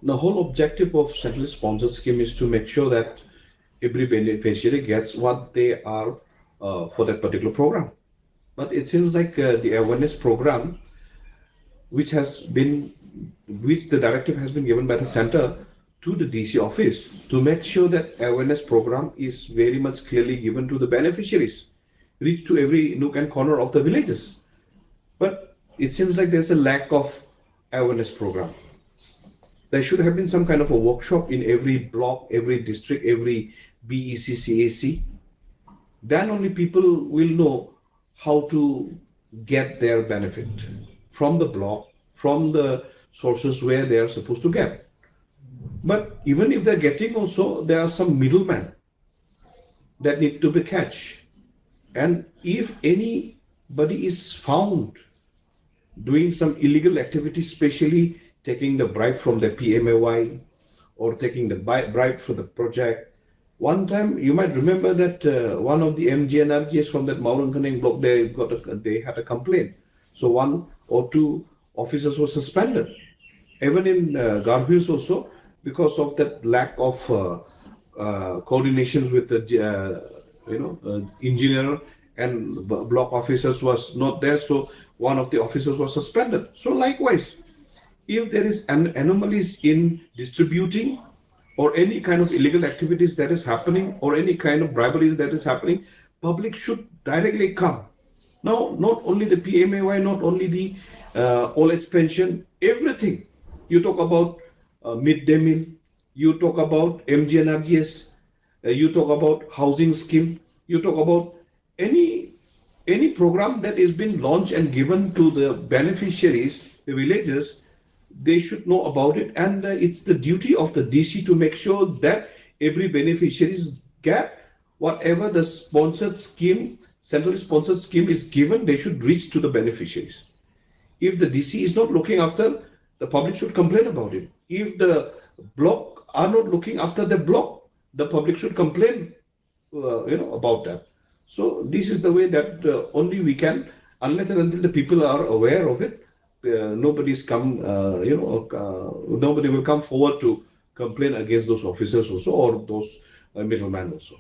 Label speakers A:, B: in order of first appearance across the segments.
A: The whole objective of centrally sponsored scheme is to make sure that every beneficiary gets what they are for that particular program. But it seems like the awareness program, which the directive has been given by the center to the DC office to make sure that awareness program is very much clearly given to the beneficiaries, reach to every nook and corner of the villages. But it seems like there's a lack of awareness program. There should have been some kind of a workshop in every block, every district, every BEC, CAC. Then only people will know how to get their benefit from the block, from the sources where they are supposed to get. But even if they're getting also, there are some middlemen that need to be catched. And if anybody is found doing some illegal activity, especially taking the bribe from the PMAY or taking the bribe for the project. One time, you might remember that one of the MGNRGs from that Maurangkaneng block, they had a complaint. So 1 or 2 officers were suspended. Even in Garhwils also, because of that lack of coordination with the engineer and block officers was not there. So one of the officers was suspended. So likewise, if there is an anomalies in distributing or any kind of illegal activities that is happening or any kind of briberies that is happening, public should directly come. Now, not only the PMAY, not only the old age pension, everything. You talk about midday meal, you talk about MGNRGS, you talk about housing scheme, you talk about any program that is being launched and given to the beneficiaries, the villagers, they should know about it, and it's the duty of the DC to make sure that every beneficiaries get whatever the sponsored scheme, centrally sponsored scheme is given, they should reach to the beneficiaries. If the DC is not looking after, the public should complain about it. If the block are not looking after the block, the public should complain about that. So this is the way that only we can, unless and until the people are aware of it, nobody will come forward to complain against those officers also or those middlemen also.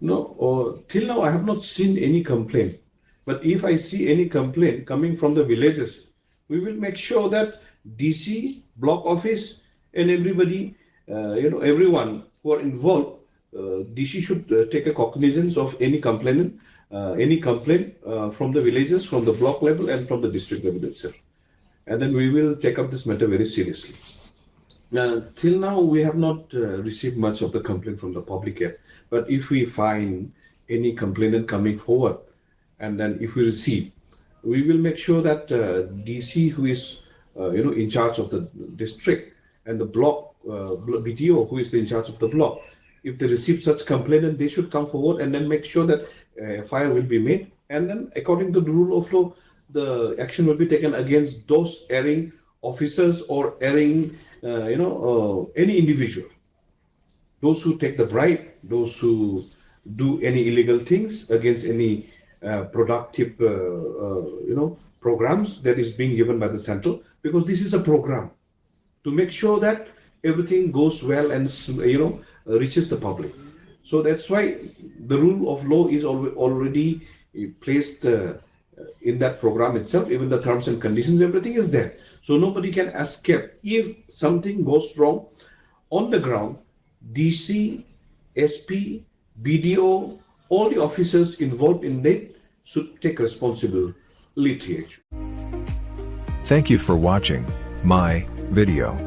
A: No, till now I have not seen any complaint. But if I see any complaint coming from the villages, we will make sure that DC, block office, and everybody, everyone who are involved, DC should take a cognizance of any complaint from the villages, from the block level, and from the district level itself. And then we will take up this matter very seriously. Till now, we have not received much of the complaint from the public yet. But if we find any complainant coming forward, and then if we receive, we will make sure that DC, who is in charge of the district, and the block BTO, who is in charge of the block, if they receive such complaint, they should come forward and then make sure that FIR will be made. And then according to the rule of law, the action will be taken against those erring officers or erring, any individual. Those who take the bribe, those who do any illegal things against any productive, programs that is being given by the central, because this is a program to make sure that everything goes well and, reaches the public. So that's why the rule of law is already placed in that program itself. Even the terms and conditions, everything is there. So nobody can escape. If something goes wrong on the ground, DC, SP, BDO, all the officers involved in it should take responsibility.
B: Thank you for watching my video.